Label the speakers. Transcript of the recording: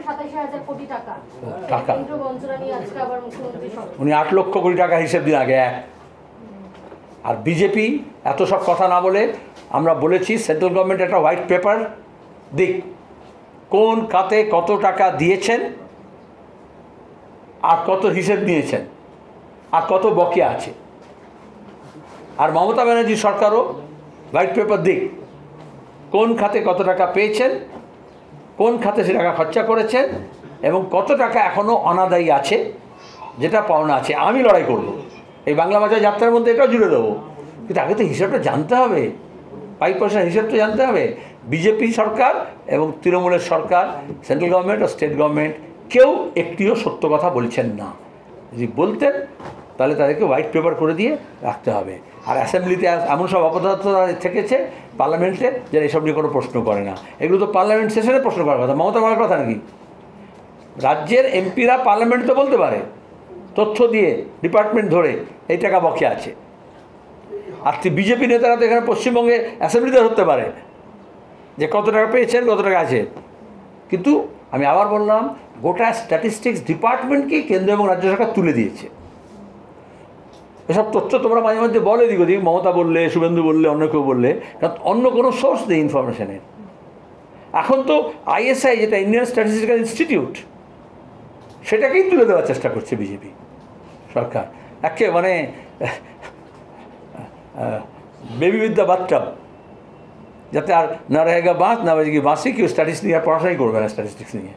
Speaker 1: 87,000 কোটি টাকা
Speaker 2: উনি 8 লক্ষ কোটি টাকা হিসেব দিন আগে এক। আর বিজেপি এত সব কথা না বলে আমরা বলেছি সেন্ট্রাল গভর্নমেন্ট একটা হোয়াইট পেপার দিক, কোন খাতে কত টাকা দিয়েছেন আর কত হিসেব নিয়েছেন আর কত বকেয়া আছে। আর মমতা ব্যানার্জি সরকারও হোয়াইট পেপার দিক, কোন খাতে কত টাকা পেয়েছেন, কোন খাতে সে টাকা খরচা করেছেন এবং কত টাকা এখনও অনাদায়ী আছে, যেটা পাওনা আছে। আমি লড়াই করব, এই বাংলা ভাষা যাত্রার মধ্যে এটাও জুড়ে দেবো, কিন্তু আগে তো হিসাবটা জানতে হবে, পাই পয়সার হিসাবটা জানতে হবে। বিজেপি সরকার এবং তৃণমূলের সরকার, সেন্ট্রাল গভর্নমেন্ট ও স্টেট গভর্নমেন্ট কেউ একটিও সত্য কথা বলছেন না। যদি বলতেন তাহলে তাদেরকে হোয়াইট পেপার করে দিয়ে রাখতে হবে। আর অ্যাসেম্বলিতে এমন সব অপদার্থতা থেকেছে পার্লামেন্টে যারা এসব নিয়ে কোনো প্রশ্ন করে না। এগুলো তো পার্লামেন্ট সেশনে প্রশ্ন করার কথা, মমতা বলার কথা নাকি? রাজ্যের এমপিরা পার্লামেন্টে তো বলতে পারে তথ্য দিয়ে ডিপার্টমেন্ট ধরে এই টাকা বকেয়া আছে। আর বিজেপি নেতারা তো এখানে পশ্চিমবঙ্গে অ্যাসেম্বলিতে ধরতে পারে যে কত টাকা পেয়েছেন, কত টাকা আছে। কিন্তু আমি আবার বললাম, গোটা স্ট্যাটিস্টিক্স ডিপার্টমেন্টকেই কেন্দ্র এবং রাজ্য সরকার তুলে দিয়েছে। এসব তথ্য তোমরা মাঝে মধ্যে বলে দিক ওদিক, মমতা বললে, শুভেন্দু বললে, অন্য কেউ বললে, কারণ অন্য কোনো সোর্স নেই ইনফরমেশনের। এখন তো আইএসআই, যেটা ইন্ডিয়ান স্ট্যাটিস্টিক্যাল ইনস্টিটিউট, সেটাকেই তুলে দেওয়ার চেষ্টা করছে বিজেপি সরকার। একে মানে বেবি উইথ দ্য বাথটাব, যাতে আর না रहेगा बात না বাজেগি বাঁশি, কেউ স্ট্যাটিস্টিক্স নিয়ে পড়াশোনাই করবে না স্ট্যাটিস্টিক্স নিয়ে।